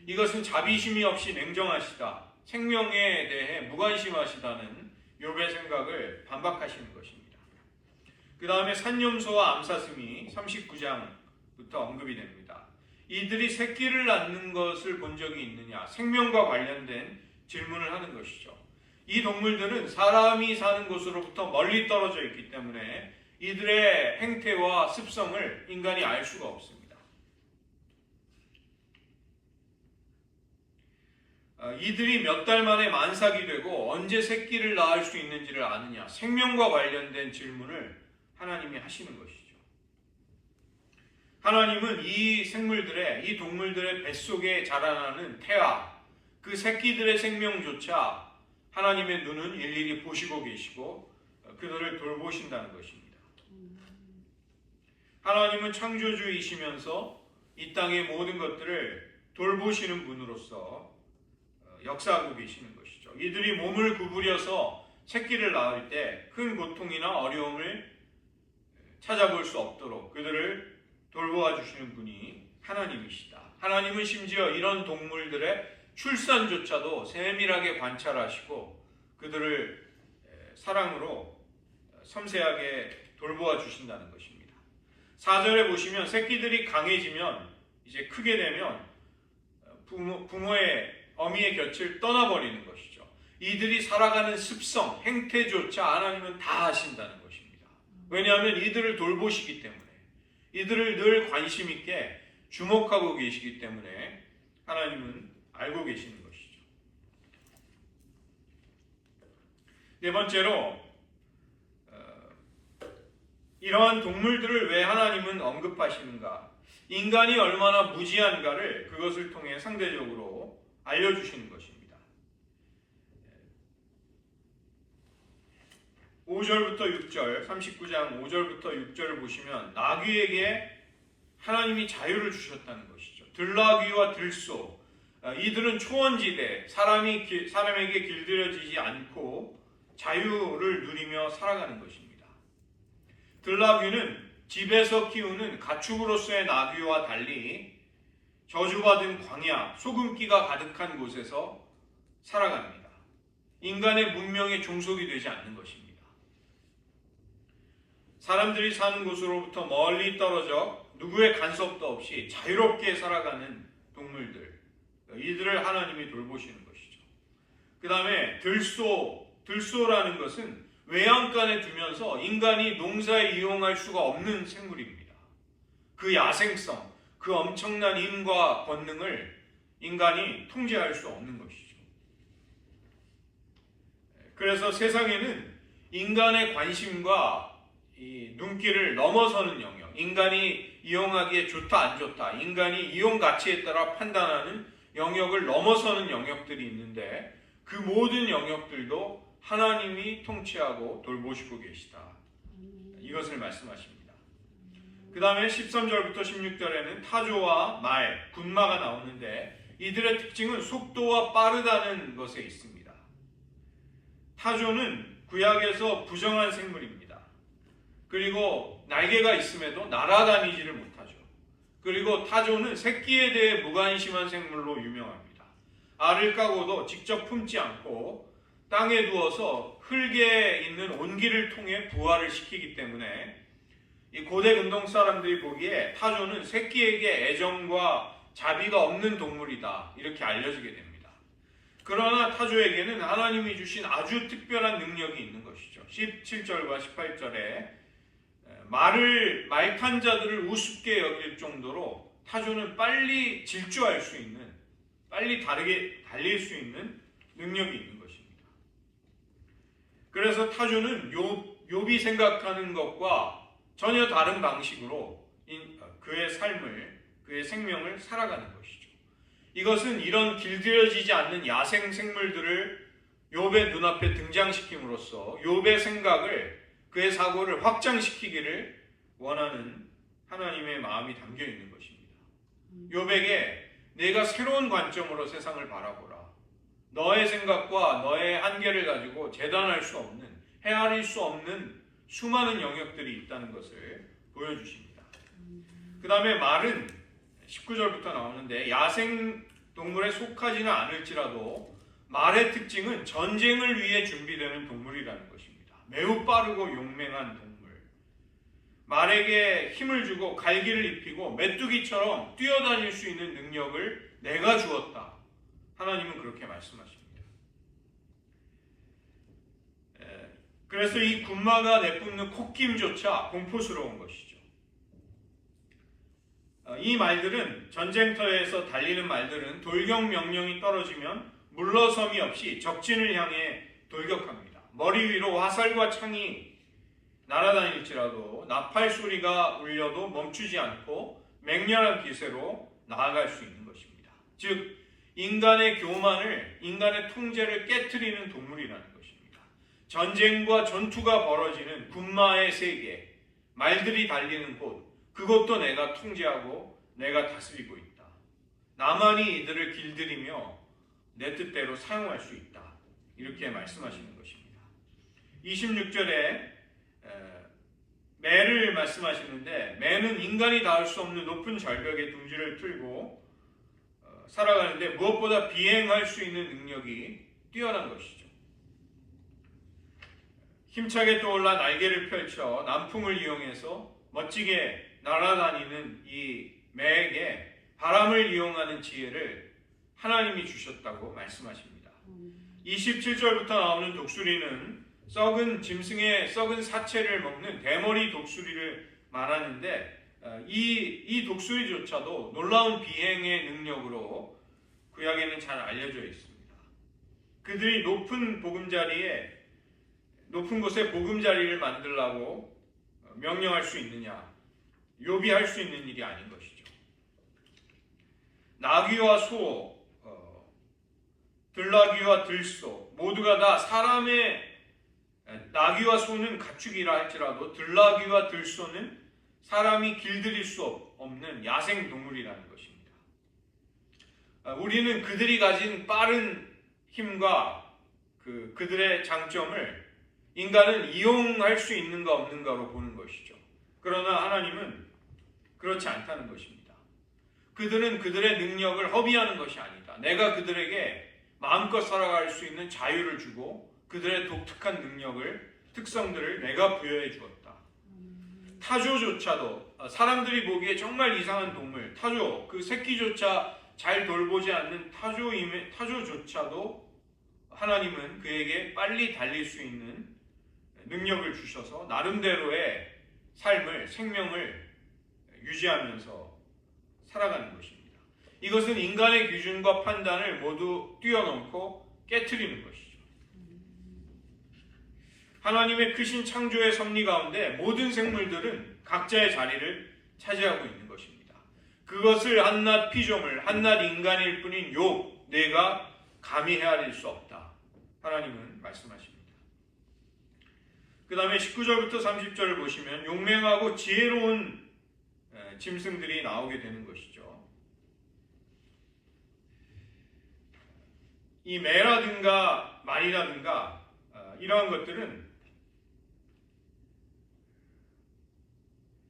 Speaker 1: 이것은 자비심이 없이 냉정하시다, 생명에 대해 무관심하시다는 욥의 생각을 반박하시는 것입니다. 그 다음에 산염소와 암사슴이 39장부터 언급이 됩니다. 이들이 새끼를 낳는 것을 본 적이 있느냐? 생명과 관련된 질문을 하는 것이죠. 이 동물들은 사람이 사는 곳으로부터 멀리 떨어져 있기 때문에 이들의 행태와 습성을 인간이 알 수가 없습니다. 이들이 몇 달 만에 만삭이 되고 언제 새끼를 낳을 수 있는지를 아느냐? 생명과 관련된 질문을 하나님이 하시는 것이죠. 하나님은 이 생물들의, 이 동물들의 뱃속에 자라나는 태아, 그 새끼들의 생명조차 하나님의 눈은 일일이 보시고 계시고 그들을 돌보신다는 것입니다. 하나님은 창조주이시면서 이 땅의 모든 것들을 돌보시는 분으로서 역사하고 계시는 것이죠. 이들이 몸을 구부려서 새끼를 낳을 때 큰 고통이나 어려움을 찾아볼 수 없도록 그들을 돌보아 주시는 분이 하나님이시다. 하나님은 심지어 이런 동물들의 출산조차도 세밀하게 관찰하시고 그들을 사랑으로 섬세하게 돌보아 주신다는 것입니다. 4절에 보시면 새끼들이 강해지면, 이제 크게 되면 부모의 어미의 곁을 떠나버리는 것이죠. 이들이 살아가는 습성, 행태조차 하나님은 다 하신다는 것입니다. 왜냐하면 이들을 돌보시기 때문에, 이들을 늘 관심 있게 주목하고 계시기 때문에 하나님은 알고 계시는 것이죠. 네 번째로, 이러한 동물들을 왜 하나님은 언급하시는가? 인간이 얼마나 무지한가를 그것을 통해 상대적으로 알려주시는 것입니다. 5절부터 6절, 39장 5절부터 6절을 보시면 나귀에게 하나님이 자유를 주셨다는 것이죠. 들나귀와 들소, 이들은 초원지대, 사람에게 길들여지지 않고 자유를 누리며 살아가는 것입니다. 들나귀는 집에서 키우는 가축으로서의 나귀와 달리 저주받은 광야, 소금기가 가득한 곳에서 살아갑니다. 인간의 문명의 종속이 되지 않는 것입니다. 사람들이 사는 곳으로부터 멀리 떨어져 누구의 간섭도 없이 자유롭게 살아가는 동물들, 이들을 하나님이 돌보시는 것이죠. 그 다음에 들소라는 것은 외양간에 두면서 인간이 농사에 이용할 수가 없는 생물입니다. 그 야생성, 그 엄청난 힘과 권능을 인간이 통제할 수 없는 것이죠. 그래서 세상에는 인간의 관심과 이 눈길을 넘어서는 영역, 인간이 이용하기에 좋다 안 좋다, 인간이 이용 가치에 따라 판단하는 영역을 넘어서는 영역들이 있는데 그 모든 영역들도 하나님이 통치하고 돌보시고 계시다. 이것을 말씀하십니다. 그 다음에 13절부터 16절에는 타조와 말, 군마가 나오는데 이들의 특징은 속도와 빠르다는 것에 있습니다. 타조는 구약에서 부정한 생물입니다. 그리고 날개가 있음에도 날아다니지를 못하죠. 그리고 타조는 새끼에 대해 무관심한 생물로 유명합니다. 알을 까고도 직접 품지 않고 땅에 두어서 흙에 있는 온기를 통해 부화를 시키기 때문에 이 고대 근동 사람들이 보기에 타조는 새끼에게 애정과 자비가 없는 동물이다 이렇게 알려지게 됩니다. 그러나 타조에게는 하나님이 주신 아주 특별한 능력이 있는 것이죠. 17절과 18절에 말탄 자들을 우습게 여길 정도로 타조는 빨리 질주할 수 있는, 빨리 다르게 달릴 수 있는 능력이 있는 것입니다. 그래서 타조는 욥이 생각하는 것과 전혀 다른 방식으로 그의 삶을, 그의 생명을 살아가는 것이죠. 이것은 이런 길들여지지 않는 야생 생물들을 욥의 눈앞에 등장시킴으로써 욥의 생각을, 그의 사고를 확장시키기를 원하는 하나님의 마음이 담겨 있는 것입니다. 욥에게 내가 새로운 관점으로 세상을 바라보라. 너의 생각과 너의 한계를 가지고 재단할 수 없는, 헤아릴 수 없는 수많은 영역들이 있다는 것을 보여주십니다. 그 다음에 말은 19절부터 나오는데 야생 동물에 속하지는 않을지라도 말의 특징은 전쟁을 위해 준비되는 동물이라는 것입니다. 매우 빠르고 용맹한 동물. 말에게 힘을 주고 갈기를 입히고 메뚜기처럼 뛰어다닐 수 있는 능력을 내가 주었다. 하나님은 그렇게 말씀하십니다. 그래서 이 군마가 내뿜는 콧김조차 공포스러운 것이죠. 이 말들은, 전쟁터에서 달리는 말들은 돌격 명령이 떨어지면 물러섬이 없이 적진을 향해 돌격합니다. 머리 위로 화살과 창이 날아다닐지라도 나팔 소리가 울려도 멈추지 않고 맹렬한 기세로 나아갈 수 있는 것입니다. 즉 인간의 교만을, 인간의 통제를 깨트리는 동물이라는 것입니다. 전쟁과 전투가 벌어지는 군마의 세계, 말들이 달리는 곳, 그것도 내가 통제하고 내가 다스리고 있다. 나만이 이들을 길들이며 내 뜻대로 사용할 수 있다. 이렇게 말씀하시는 것입니다. 26절에 매를 말씀하시는데, 매는 인간이 닿을 수 없는 높은 절벽에 둥지를 틀고 살아가는데 무엇보다 비행할 수 있는 능력이 뛰어난 것이죠. 힘차게 떠올라 날개를 펼쳐 남풍을 이용해서 멋지게 날아다니는 이 매에게 바람을 이용하는 지혜를 하나님이 주셨다고 말씀하십니다. 27절부터 나오는 독수리는 썩은 짐승의 썩은 사체를 먹는 대머리 독수리를 말하는데, 이 독수리조차도 놀라운 비행의 능력으로 구약에는 잘 알려져 있습니다. 그들이 높은 곳에 보금자리를 만들라고 명령할 수 있느냐? 욥이 할 수 있는 일이 아닌 것이죠. 나귀와 소, 들나귀와 들소 모두가 다 사람의, 나귀와 소는 가축이라 할지라도 들나귀와 들소는 사람이 길들일 수 없는 야생 동물이라는 것입니다. 우리는 그들이 가진 빠른 힘과 그들의 장점을 인간은 이용할 수 있는가 없는가로 보는 것이죠. 그러나 하나님은 그렇지 않다는 것입니다. 그들은 그들의 능력을 허비하는 것이 아니다. 내가 그들에게 마음껏 살아갈 수 있는 자유를 주고 그들의 독특한 능력을, 특성들을 내가 부여해 주었다. 타조조차도, 사람들이 보기에 정말 이상한 동물, 타조, 그 새끼조차 잘 돌보지 않는 타조조차도 하나님은 그에게 빨리 달릴 수 있는 능력을 주셔서 나름대로의 삶을, 생명을 유지하면서 살아가는 것입니다. 이것은 인간의 기준과 판단을 모두 뛰어넘고 깨트리는 것이죠. 하나님의 크신 창조의 섭리 가운데 모든 생물들은 각자의 자리를 차지하고 있는 것입니다. 그것을 한낱 피조물, 한낱 인간일 뿐인 욥, 내가 감히 헤아릴 수 없다. 하나님은 말씀하십니다. 그 다음에 19절부터 30절을 보시면 용맹하고 지혜로운 짐승들이 나오게 되는 것이죠. 이 매라든가 말이라든가 이러한 것들은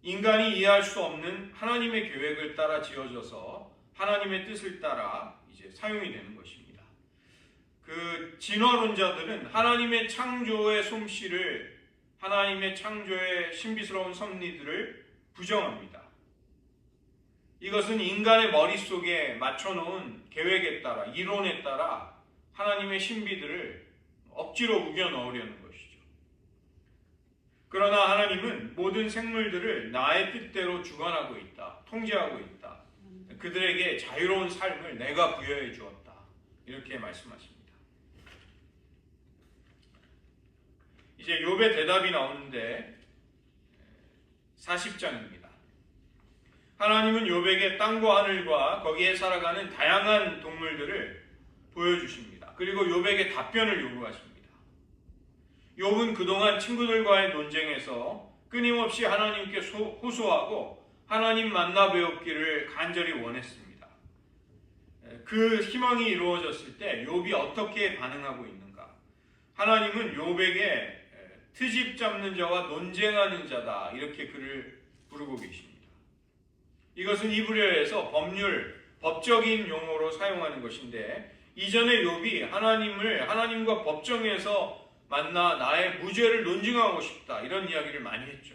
Speaker 1: 인간이 이해할 수 없는 하나님의 계획을 따라 지어져서 하나님의 뜻을 따라 이제 사용이 되는 것입니다. 그 진화론자들은 하나님의 창조의 솜씨를, 하나님의 창조의 신비스러운 섭리들을 부정합니다. 이것은 인간의 머릿속에 맞춰놓은 계획에 따라, 이론에 따라 하나님의 신비들을 억지로 우겨 넣으려는 것이죠. 그러나 하나님은 모든 생물들을 나의 뜻대로 주관하고 있다, 통제하고 있다. 그들에게 자유로운 삶을 내가 부여해 주었다. 이렇게 말씀하십니다. 이제 욥의 대답이 나오는데 40장입니다. 하나님은 욥에게 땅과 하늘과 거기에 살아가는 다양한 동물들을 보여주십니다. 그리고 욥에게 답변을 요구하십니다. 욥은 그동안 친구들과의 논쟁에서 끊임없이 하나님께 호소하고 하나님 만나 배웠기를 간절히 원했습니다. 그 희망이 이루어졌을 때 욥이 어떻게 반응하고 있는가? 하나님은 욥에게 트집 잡는 자와 논쟁하는 자다, 이렇게 그를 부르고 계십니다. 이것은 이브리어에서 법적인 용어로 사용하는 것인데, 이전에 욥이 하나님과 법정에서 만나 나의 무죄를 논증하고 싶다, 이런 이야기를 많이 했죠.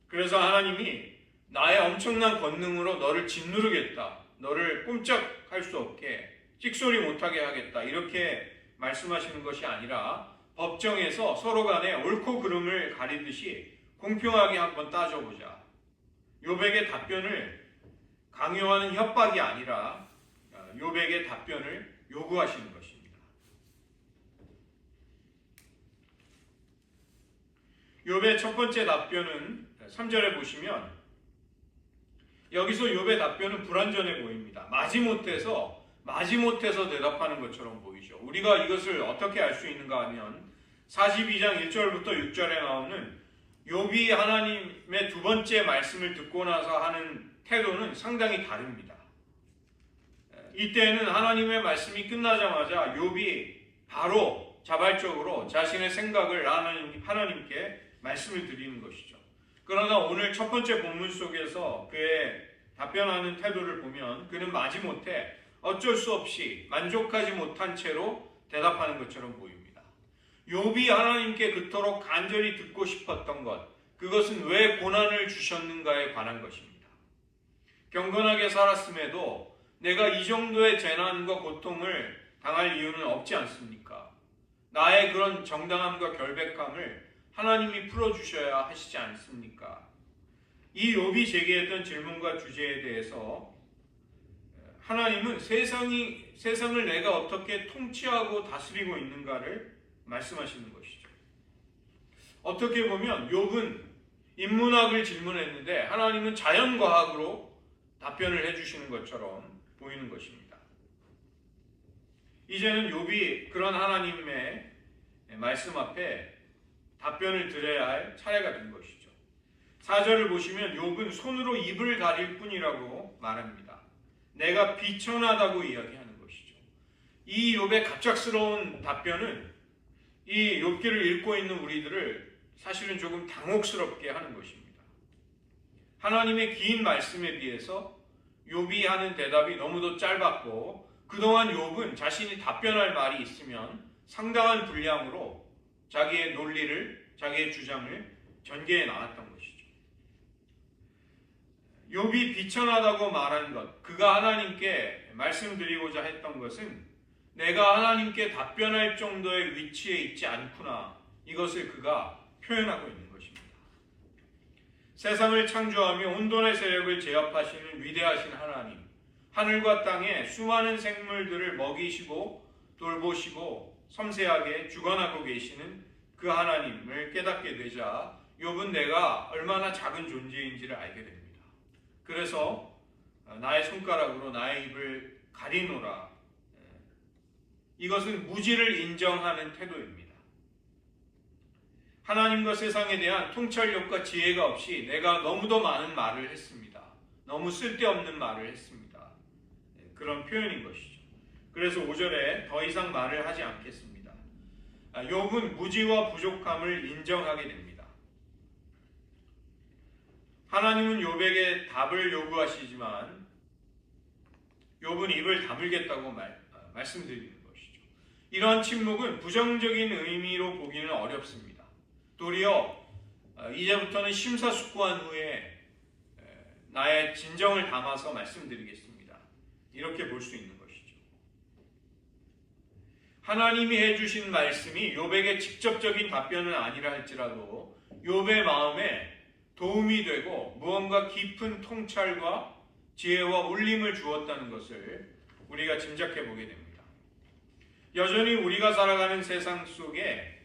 Speaker 1: 그래서 하나님이 나의 엄청난 권능으로 너를 짓누르겠다, 너를 꼼짝할 수 없게 찍소리 못하게 하겠다, 이렇게 말씀하시는 것이 아니라 법정에서 서로 간에 옳고 그름을 가리듯이 공평하게 한번 따져보자. 욥에게 답변을 강요하는 협박이 아니라 욥에게 답변을 요구하시는 것입니다. 욥의 첫 번째 답변은 3절에 보시면, 여기서 욥의 답변은 불완전해 보입니다. 마지못해서 대답하는 것처럼 보이죠. 우리가 이것을 어떻게 알 수 있는가 하면 42장 1절부터 6절에 나오는 욥이 하나님의 두 번째 말씀을 듣고 나서 하는 태도는 상당히 다릅니다. 이때는 하나님의 말씀이 끝나자마자 욥이 바로 자발적으로 자신의 생각을 하나님께 말씀을 드리는 것이죠. 그러나 오늘 첫 번째 본문 속에서 그의 답변하는 태도를 보면 그는 마지못해 어쩔 수 없이 만족하지 못한 채로 대답하는 것처럼 보입니다. 욥이 하나님께 그토록 간절히 듣고 싶었던 것, 그것은 왜 고난을 주셨는가에 관한 것입니다. 경건하게 살았음에도 내가 이 정도의 재난과 고통을 당할 이유는 없지 않습니까? 나의 그런 정당함과 결백함을 하나님이 풀어주셔야 하시지 않습니까? 이 욥이 제기했던 질문과 주제에 대해서 하나님은 세상을 내가 어떻게 통치하고 다스리고 있는가를 말씀하시는 것이죠. 어떻게 보면 욥은 인문학을 질문했는데 하나님은 자연과학으로 답변을 해주시는 것처럼 보이는 것입니다. 이제는 욥이 그런 하나님의 말씀 앞에 답변을 드려야 할 차례가 된 것이죠. 4절을 보시면 욥은 손으로 입을 가릴 뿐이라고 말합니다. 내가 비천하다고 이야기하는 것이죠. 이 욥의 갑작스러운 답변은 이 욥기를 읽고 있는 우리들을 사실은 조금 당혹스럽게 하는 것입니다. 하나님의 긴 말씀에 비해서 욥이 하는 대답이 너무도 짧았고, 그동안 욥은 자신이 답변할 말이 있으면 상당한 분량으로 자기의 논리를, 자기의 주장을 전개해 나갔던 것이죠. 욥이 비천하다고 말한 것, 그가 하나님께 말씀드리고자 했던 것은 내가 하나님께 답변할 정도의 위치에 있지 않구나, 이것을 그가 표현하고 있는 것입니다. 세상을 창조하며 혼돈의 세력을 제압하시는 위대하신 하나님, 하늘과 땅에 수많은 생물들을 먹이시고 돌보시고 섬세하게 주관하고 계시는 그 하나님을 깨닫게 되자 욥은 내가 얼마나 작은 존재인지를 알게 됩니다. 그래서 나의 손가락으로 나의 입을 가리노라, 이것은 무지를 인정하는 태도입니다. 하나님과 세상에 대한 통찰력과 지혜가 없이 내가 너무도 많은 말을 했습니다. 너무 쓸데없는 말을 했습니다. 그런 표현인 것이죠. 그래서 5절에 더 이상 말을 하지 않겠습니다. 욥은 무지와 부족함을 인정하게 됩니다. 하나님은 욥에게 답을 요구하시지만 욥은 입을 다물겠다고 말씀드리는 것이죠. 이러한 침묵은 부정적인 의미로 보기는 어렵습니다. 도리어 이제부터는 심사숙고한 후에 나의 진정을 담아서 말씀드리겠습니다. 이렇게 볼 수 있는 것이죠. 하나님이 해주신 말씀이 욥에게 직접적인 답변은 아니라 할지라도 욥의 마음에 도움이 되고 무언가 깊은 통찰과 지혜와 울림을 주었다는 것을 우리가 짐작해 보게 됩니다. 여전히 우리가 살아가는 세상 속에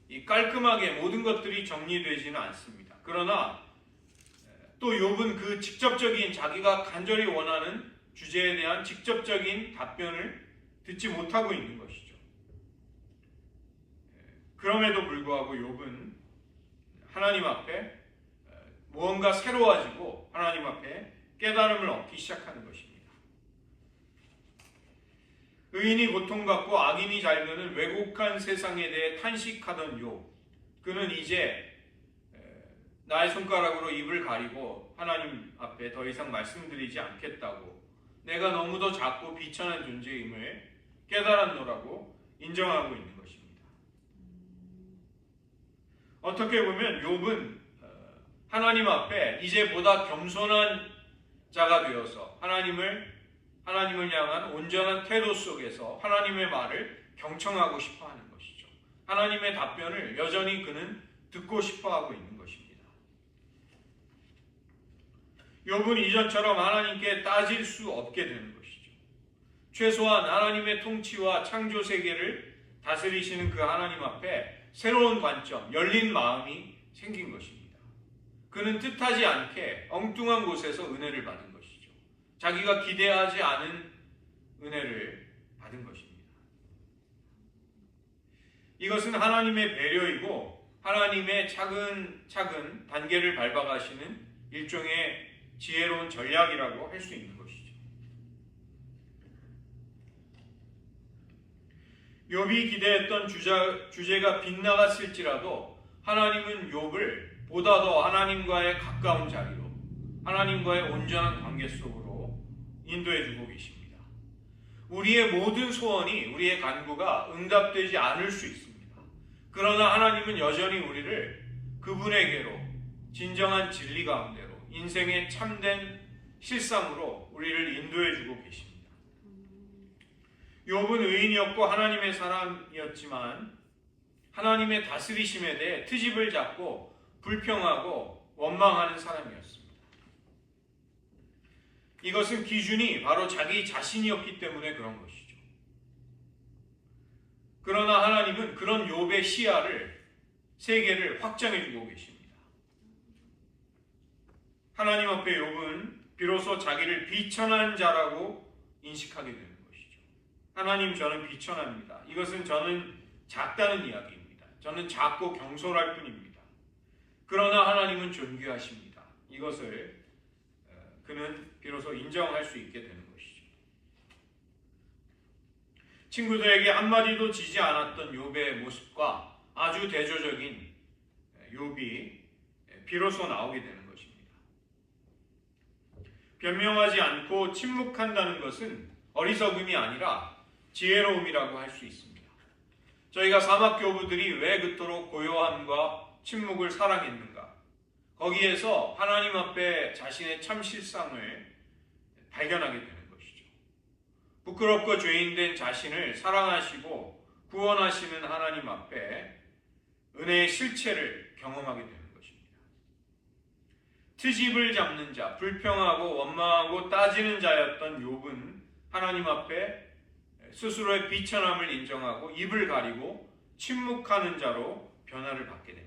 Speaker 1: 이 깔끔하게 모든 것들이 정리되지는 않습니다. 그러나 또 욥은 그 직접적인 자기가 간절히 원하는 주제에 대한 직접적인 답변을 듣지 못하고 있는 것이죠. 그럼에도 불구하고 욥은 하나님 앞에 무언가 새로워지고 하나님 앞에 깨달음을 얻기 시작하는 것입니다. 의인이 고통받고 악인이 잘 되는 왜곡한 세상에 대해 탄식하던 욥, 그는 이제 나의 손가락으로 입을 가리고 하나님 앞에 더 이상 말씀드리지 않겠다고, 내가 너무도 작고 비천한 존재임을 깨달았노라고 인정하고 있는 것입니다. 어떻게 보면 욥은 하나님 앞에 이제 보다 겸손한 자가 되어서 하나님을 향한 온전한 태도 속에서 하나님의 말을 경청하고 싶어 하는 것이죠. 하나님의 답변을 여전히 그는 듣고 싶어 하고 있는 것입니다. 욥은 이전처럼 하나님께 따질 수 없게 되는 것이죠. 최소한 하나님의 통치와 창조 세계를 다스리시는 그 하나님 앞에 새로운 관점, 열린 마음이 생긴 것입니다. 그는 뜻하지 않게 엉뚱한 곳에서 은혜를 받은 것이죠. 자기가 기대하지 않은 은혜를 받은 것입니다. 이것은 하나님의 배려이고 하나님의 차근차근 단계를 밟아가시는 일종의 지혜로운 전략이라고 할 수 있는 것이죠. 욥이 기대했던 주제가 빗나갔을지라도 하나님은 욥을 보다 더 하나님과의 가까운 자리로, 하나님과의 온전한 관계 속으로 인도해 주고 계십니다. 우리의 모든 소원이, 우리의 간구가 응답되지 않을 수 있습니다. 그러나 하나님은 여전히 우리를 그분에게로, 진정한 진리 가운데로, 인생의 참된 실상으로 우리를 인도해 주고 계십니다. 욥은 의인이었고 하나님의 사람이었지만 하나님의 다스리심에 대해 트집을 잡고 불평하고 원망하는 사람이었습니다. 이것은 기준이 바로 자기 자신이었기 때문에 그런 것이죠. 그러나 하나님은 그런 욥의 시야를, 세계를 확장해 주고 계십니다. 하나님 앞에 욥은 비로소 자기를 비천한 자라고 인식하게 되는 것이죠. 하나님, 저는 비천합니다. 이것은 저는 작다는 이야기입니다. 저는 작고 경솔할 뿐입니다. 그러나 하나님은 존귀하십니다. 이것을 그는 비로소 인정할 수 있게 되는 것이죠. 친구들에게 한마디도 지지 않았던 욥의 모습과 아주 대조적인 욥이 비로소 나오게 되는 것입니다. 변명하지 않고 침묵한다는 것은 어리석음이 아니라 지혜로움이라고 할 수 있습니다. 저희가 사막교부들이 왜 그토록 고요함과 침묵을 사랑했는가? 거기에서 하나님 앞에 자신의 참 실상을 발견하게 되는 것이죠. 부끄럽고 죄인된 자신을 사랑하시고 구원하시는 하나님 앞에 은혜의 실체를 경험하게 되는 것입니다. 트집을 잡는 자, 불평하고 원망하고 따지는 자였던 욥은 하나님 앞에 스스로의 비천함을 인정하고 입을 가리고 침묵하는 자로 변화를 받게 됩니다.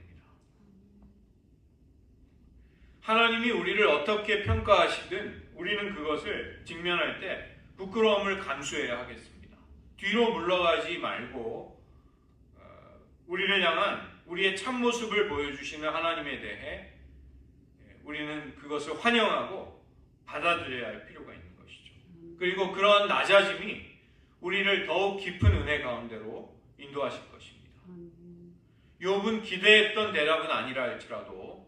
Speaker 1: 하나님이 우리를 어떻게 평가하시든 우리는 그것을 직면할 때 부끄러움을 감수해야 하겠습니다. 뒤로 물러가지 말고 우리를 향한 우리의 참모습을 보여주시는 하나님에 대해 우리는 그것을 환영하고 받아들여야 할 필요가 있는 것이죠. 그리고 그러한 낮아짐이 우리를 더욱 깊은 은혜 가운데로 인도하실 것입니다. 욥은 기대했던 대답은 아니라 할지라도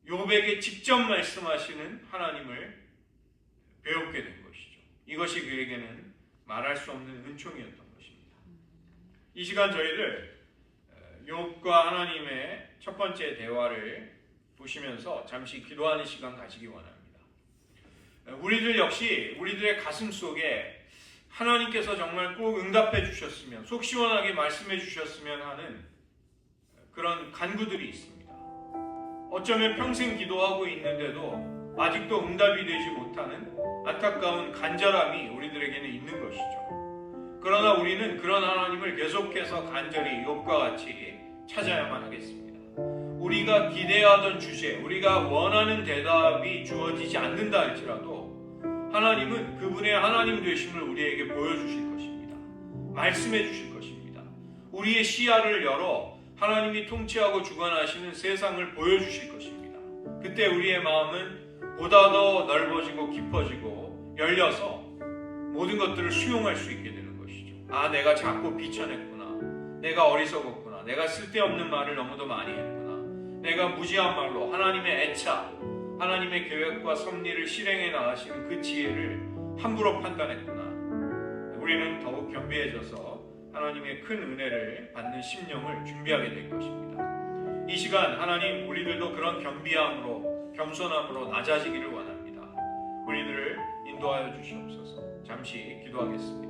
Speaker 1: 욥에게 직접 말씀하시는 하나님을 배우게 된 것이죠. 이것이 그에게는 말할 수 없는 은총이었던 것입니다. 이 시간 저희들 욥과 하나님의 첫 번째 대화를 보시면서 잠시 기도하는 시간 가지기 원합니다. 우리들 역시 우리들의 가슴 속에 하나님께서 정말 꼭 응답해 주셨으면, 속 시원하게 말씀해 주셨으면 하는 그런 간구들이 있습니다. 어쩌면 평생 기도하고 있는데도 아직도 응답이 되지 못하는 안타까운 간절함이 우리들에게는 있는 것이죠. 그러나 우리는 그런 하나님을 계속해서 간절히 욥과 같이 찾아야만 하겠습니다. 우리가 기대하던 주제, 우리가 원하는 대답이 주어지지 않는다 할지라도 하나님은 그분의 하나님 되심을 우리에게 보여주실 것입니다. 말씀해 주실 것입니다. 우리의 시야를 열어 하나님이 통치하고 주관하시는 세상을 보여주실 것입니다. 그때 우리의 마음은 보다 더 넓어지고 깊어지고 열려서 모든 것들을 수용할 수 있게 되는 것이죠. 아, 내가 자꾸 비춰냈구나. 내가 어리석었구나. 내가 쓸데없는 말을 너무도 많이 했구나. 내가 무지한 말로 하나님의 애차, 하나님의 계획과 섭리를 실행해 나가시는 그 지혜를 함부로 판단했구나. 우리는 더욱 겸비해져서 하나님의 큰 은혜를 받는 심령을 준비하게 될 것입니다. 이 시간 하나님, 우리들도 그런 겸비함으로, 겸손함으로 낮아지기를 원합니다. 우리들을 인도하여 주시옵소서. 잠시 기도하겠습니다.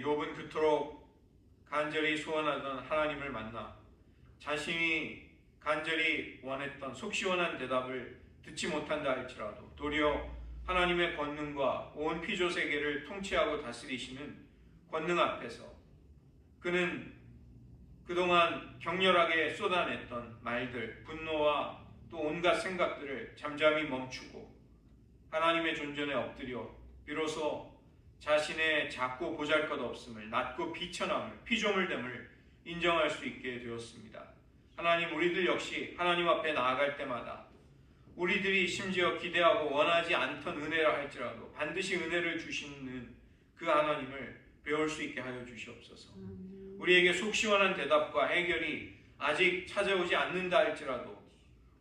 Speaker 1: 욥은 그토록 간절히 소원하던 하나님을 만나 자신이 간절히 원했던 속 시원한 대답을 듣지 못한다 할지라도 도리어 하나님의 권능과 온 피조 세계를 통치하고 다스리시는 권능 앞에서 그는 그동안 격렬하게 쏟아냈던 말들, 분노와 또 온갖 생각들을 잠잠히 멈추고 하나님의 존전에 엎드려 비로소 자신의 작고 보잘것없음을, 낮고 비천함을, 피조물됨을 인정할 수 있게 되었습니다. 하나님, 우리들 역시 하나님 앞에 나아갈 때마다 우리들이 심지어 기대하고 원하지 않던 은혜라 할지라도 반드시 은혜를 주시는 그 하나님을 배울 수 있게 하여 주시옵소서. 우리에게 속 시원한 대답과 해결이 아직 찾아오지 않는다 할지라도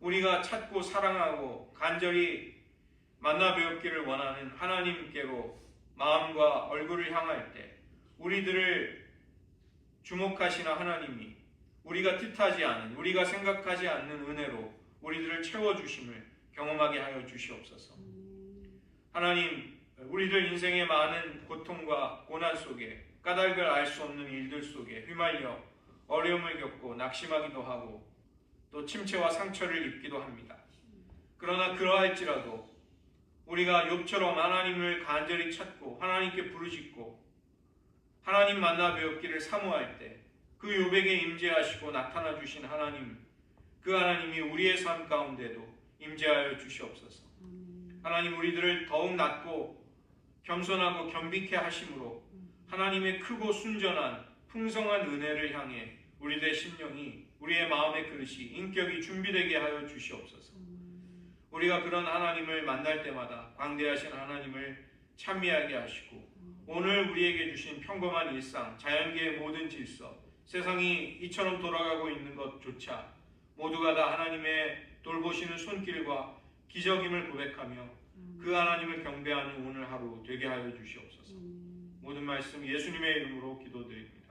Speaker 1: 우리가 찾고 사랑하고 간절히 만나 배웠기를 원하는 하나님께로 마음과 얼굴을 향할 때 우리들을 주목하시는 하나님이 우리가 뜻하지 않은, 우리가 생각하지 않는 은혜로 우리들을 채워주심을 경험하게 하여 주시옵소서. 하나님, 우리들 인생의 많은 고통과 고난 속에 까닭을 알 수 없는 일들 속에 휘말려 어려움을 겪고 낙심하기도 하고 또 침체와 상처를 입기도 합니다. 그러나 그러할지라도 우리가 욥처럼 하나님을 간절히 찾고 하나님께 부르짖고 하나님 만나 배웠기를 사모할 때 그 욥에게 임재하시고 나타나 주신 하나님, 그 하나님이 우리의 삶 가운데도 임재하여 주시옵소서. 하나님, 우리들을 더욱 낮고 겸손하고 겸비케 하심으로 하나님의 크고 순전한 풍성한 은혜를 향해 우리들의 심령이, 우리의 마음의 그릇이, 인격이 준비되게 하여 주시옵소서. 우리가 그런 하나님을 만날 때마다 광대하신 하나님을 찬미하게 하시고 오늘 우리에게 주신 평범한 일상, 자연계의 모든 질서, 세상이 이처럼 돌아가고 있는 것조차 모두가 다 하나님의 돌보시는 손길과 기적임을 고백하며 그 하나님을 경배하는 오늘 하루 되게 하여 주시옵소서. 모든 말씀 예수님의 이름으로 기도드립니다.